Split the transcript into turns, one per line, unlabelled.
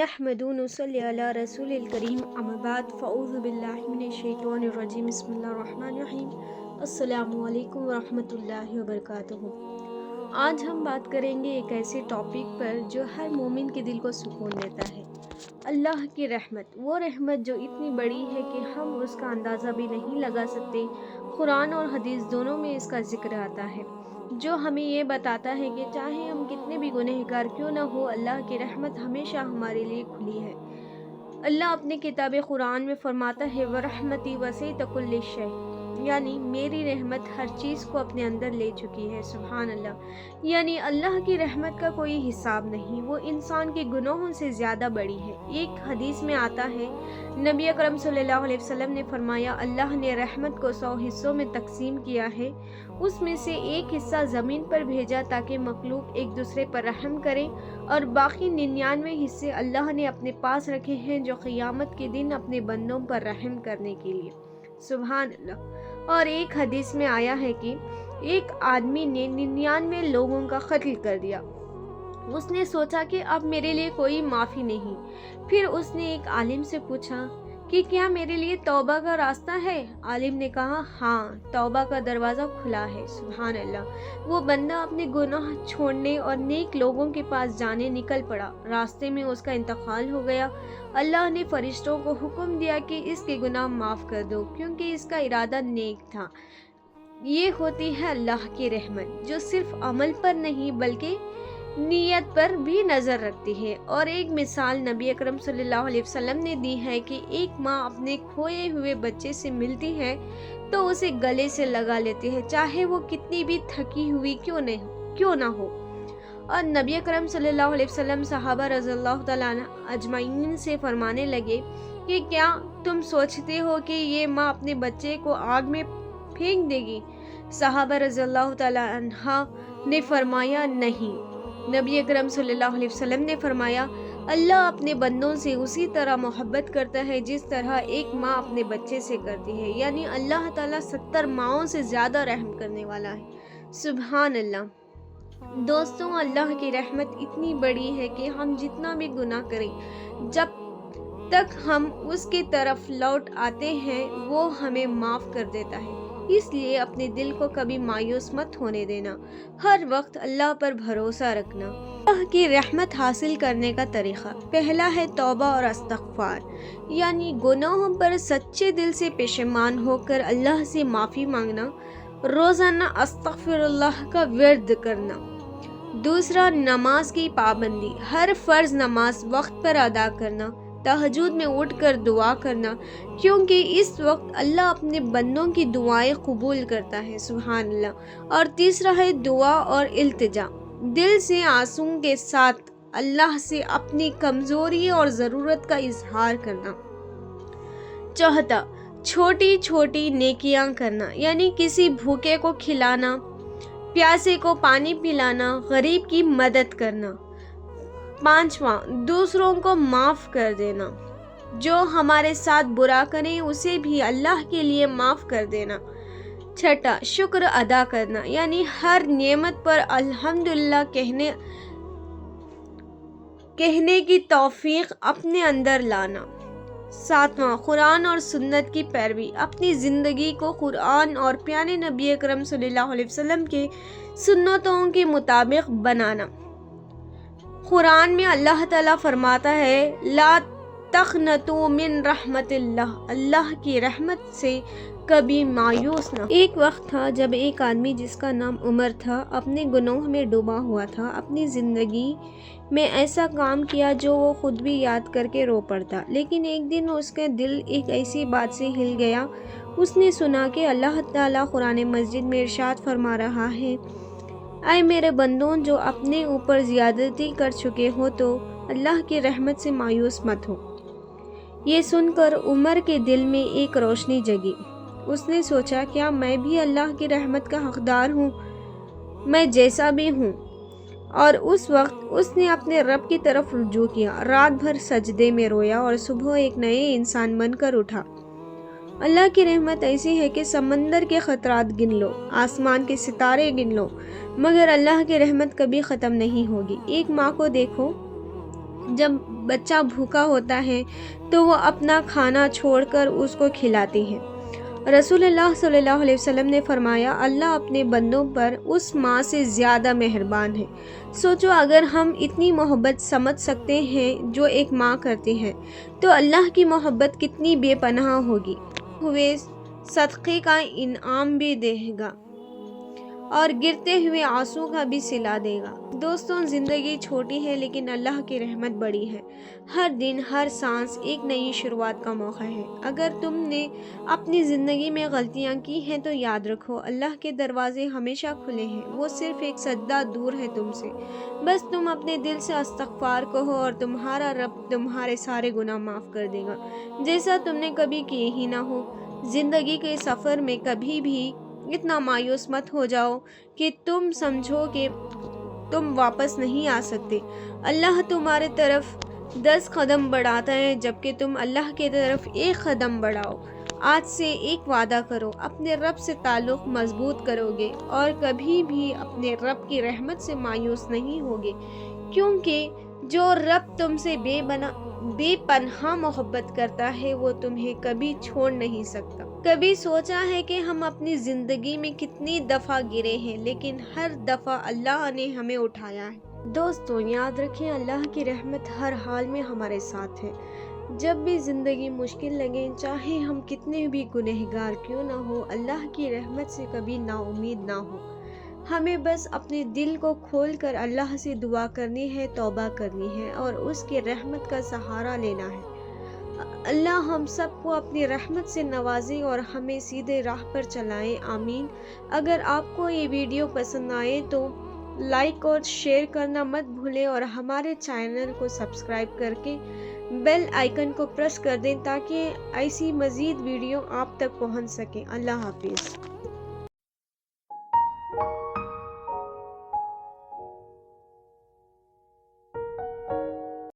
नहमदु व नसल्ली अला रसूलिल करीम अम्मा बाद फ़अऊज़ु बिल्लाहि मिनश शैतानिर रजीम बिस्मिल्लाहिर रहमानिर रहीम अस्सलामु अलैकुम व रहमतुल्लाहि व बरकातुहू। आज हम बात करेंगे एक ऐसे टॉपिक पर जो हर मोमिन के दिल को सुकून देता है, अल्लाह की रहमत। वो रहमत जो इतनी बड़ी है कि हम उसका अंदाज़ा भी नहीं लगा सकते। कुरान और हदीस दोनों में इसका ज़िक्र आता है, जो हमें ये बताता है कि चाहे हम कितने भी गुनहगार क्यों ना हो, अल्लाह की रहमत हमेशा हमारे लिए खुली है। अल्लाह अपने किताब कुरान में फरमाता है वरहमती वसीअत कुल्ली शै, यानी मेरी रहमत हर चीज़ को अपने अंदर ले चुकी है। सुभान अल्लाह, यानी अल्लाह की रहमत का कोई हिसाब नहीं, वो इंसान के गुनाहों से ज़्यादा बड़ी है। एक हदीस में आता है, नबी अकरम सल्लल्लाहु अलैहि वसल्लम ने फरमाया, अल्लाह ने रहमत को 100 हिस्सों में तकसीम किया है, उसमें से एक हिस्सा ज़मीन पर भेजा ताकि मखलूक एक दूसरे पर रहम करें, और बाकी 99 हिस्से अल्लाह ने अपने पास रखे हैं जो क़यामत के दिन अपने बंदों पर रहम करने के लिए। सुभान अल्लाह। और एक हदीस में आया है कि एक आदमी ने 99 लोगों का कत्ल कर दिया। उसने सोचा कि अब मेरे लिए कोई माफ़ी नहीं। फिर उसने एक आलिम से पूछा कि क्या मेरे लिए तौबा का रास्ता है? आलिम ने कहा, हाँ, तौबा का दरवाज़ा खुला है। सुभान अल्लाह। वो बंदा अपने गुनाह छोड़ने और नेक लोगों के पास जाने निकल पड़ा। रास्ते में उसका इंतकाल हो गया। अल्लाह ने फरिश्तों को हुक्म दिया कि इसके गुनाह माफ़ कर दो, क्योंकि इसका इरादा नेक था। ये होती है अल्लाह की रहमत, जो सिर्फ अमल पर नहीं बल्कि नीयत पर भी नज़र रखती है। और एक मिसाल नबी अकरम सल्लल्लाहु अलैहि वसल्लम ने दी है कि एक माँ अपने खोए हुए बच्चे से मिलती है तो उसे गले से लगा लेती है, चाहे वो कितनी भी थकी हुई क्यों ना हो। और नबी अकरम सल्लल्लाहु अलैहि वसल्लम सहाबा रज़ियल्लाहु तआला अजमाइन से फरमाने लगे कि क्या तुम सोचते हो कि ये माँ अपने बच्चे को आग में फेंक देगी? सहाबा रज़ियल्लाहु तआला अन्हा ने फरमाया, नहीं। नबी अकरम सल्लल्लाहु अलैहि वसल्लम ने फरमाया, अल्लाह अपने बंदों से उसी तरह मोहब्बत करता है जिस तरह एक माँ अपने बच्चे से करती है, यानी अल्लाह ताला 70 माँओं से ज़्यादा रहम करने वाला है। सुभान अल्लाह। दोस्तों, अल्लाह की रहमत इतनी बड़ी है कि हम जितना भी गुनाह करें, जब तक हम उसकी तरफ लौट आते हैं वो हमें माफ़ कर देता है। इसलिए अपने दिल को कभी मायूस मत होने देना, हर वक्त अल्लाह पर भरोसा रखना। अल्लाह की रहमत हासिल करने का तरीक़ा, पहला है तौबा और इस्तिग़फ़ार, यानी गुनाहों पर सच्चे दिल से पेशेमान होकर अल्लाह से माफ़ी मांगना, रोज़ाना अस्तग़फ़िरुल्लाह का विर्द करना। दूसरा, नमाज की पाबंदी, हर फ़र्ज़ नमाज वक्त पर अदा करना, तहज्जुद में उठकर दुआ करना, क्योंकि इस वक्त अल्लाह अपने बंदों की दुआएं कबूल करता है। सुभान अल्लाह। और तीसरा है दुआ और इल्तिजा, दिल से आंसू के साथ अल्लाह से अपनी कमज़ोरी और ज़रूरत का इजहार करना। चौथा, छोटी छोटी नेकियां करना, यानी किसी भूखे को खिलाना, प्यासे को पानी पिलाना, गरीब की मदद करना। पांचवा, दूसरों को माफ़ कर देना, जो हमारे साथ बुरा करें उसे भी अल्लाह के लिए माफ़ कर देना। छठा, शुक्र अदा करना, यानी हर नेमत पर अल्हम्दुलिल्लाह कहने की तौफीक अपने अंदर लाना। सातवां, कुरान और सुन्नत की पैरवी, अपनी ज़िंदगी को कुरान और प्यारे नबी अकरम सल्लल्लाहु अलैहि वसल्लम के सुन्नतों के मुताबिक बनाना। कुरान में अल्लाह ताला फरमाता है, ला तक़नतू मिन रहमतिल्लाह, अल्लाह की रहमत से कभी मायूस ना। एक वक्त था जब एक आदमी जिसका नाम उमर था अपने गुनाह में डूबा हुआ था। अपनी ज़िंदगी में ऐसा काम किया जो वो खुद भी याद करके रो पड़ता, लेकिन एक दिन उसका दिल एक ऐसी बात से हिल गया। उसने सुना कि अल्लाह ताला कुरान मस्जिद में इरशाद फरमा रहा है, ऐ मेरे बंदों, जो अपने ऊपर ज़्यादती कर चुके हो तो अल्लाह की रहमत से मायूस मत हो। ये सुनकर उमर के दिल में एक रोशनी जगी। उसने सोचा, क्या मैं भी अल्लाह की रहमत का हकदार हूँ, मैं जैसा भी हूँ। और उस वक्त उसने अपने रब की तरफ रुजू किया, रात भर सजदे में रोया और सुबह एक नए इंसान बनकर उठा। अल्लाह की रहमत ऐसी है कि समंदर के ख़तरात गिन लो, आसमान के सितारे गिन लो, मगर अल्लाह की रहमत कभी ख़त्म नहीं होगी। एक माँ को देखो, جب بچہ بھوکا ہوتا ہے تو وہ اپنا کھانا چھوڑ کر اس کو کھلاتی ہے۔ رسول اللہ صلی اللہ علیہ وسلم نے فرمایا، اللہ اپنے بندوں پر اس ماں سے زیادہ مہربان ہے۔ سوچو اگر ہم اتنی محبت سمجھ سکتے ہیں جو ایک ماں کرتی ہے تو اللہ کی محبت کتنی بے پناہ ہوگی۔ ہوئے صدقے کا انعام بھی دے گا اور گرتے ہوئے آنسو کا بھی صلہ دے گا۔ دوستوں، زندگی چھوٹی ہے لیکن اللہ کی رحمت بڑی ہے۔ ہر دن، ہر سانس ایک نئی شروعات کا موقع ہے۔ اگر تم نے اپنی زندگی میں غلطیاں کی ہیں تو یاد رکھو، اللہ کے دروازے ہمیشہ کھلے ہیں۔ وہ صرف ایک سجدہ دور ہے تم سے۔ بس تم اپنے دل سے استغفار کہو اور تمہارا رب تمہارے سارے گناہ معاف کر دے گا، جیسا تم نے کبھی کیے ہی نہ ہو۔ زندگی کے سفر میں کبھی بھی اتنا مایوس مت ہو جاؤ کہ تم سمجھو کہ تم واپس نہیں آ سکتے۔ اللہ تمہارے طرف 10 قدم بڑھاتا ہے جبکہ تم اللہ کی طرف 1 قدم بڑھاؤ۔ آج سے ایک وعدہ کرو، اپنے رب سے تعلق مضبوط کرو گے اور کبھی بھی اپنے رب کی رحمت سے مایوس نہیں ہوگے، کیونکہ جو رب تم سے بے پناہ محبت کرتا ہے وہ تمہیں کبھی چھوڑ نہیں سکتا۔ کبھی سوچا ہے کہ ہم اپنی زندگی میں کتنی دفعہ گرے ہیں، لیکن ہر دفعہ اللہ نے ہمیں اٹھایا ہے۔ دوستوں، یاد رکھیں، اللہ کی رحمت ہر حال میں ہمارے ساتھ ہے۔ جب بھی زندگی مشکل لگے، چاہے ہم کتنے بھی گنہگار کیوں نہ ہو، اللہ کی رحمت سے کبھی نا امید نہ ہو۔ ہمیں بس اپنے دل کو کھول کر اللہ سے دعا کرنی ہے، توبہ کرنی ہے اور اس کی رحمت کا سہارا لینا ہے۔ اللہ ہم سب کو اپنی رحمت سے نوازے اور ہمیں سیدھے راہ پر چلائے، آمین۔ اگر آپ کو یہ ویڈیو پسند آئے تو لائک اور شیئر کرنا مت بھولیں اور ہمارے چینل کو سبسکرائب کر کے بیل آئیکن کو پریس کر دیں تاکہ ایسی مزید ویڈیو آپ تک پہنچ سکیں۔ اللہ حافظ۔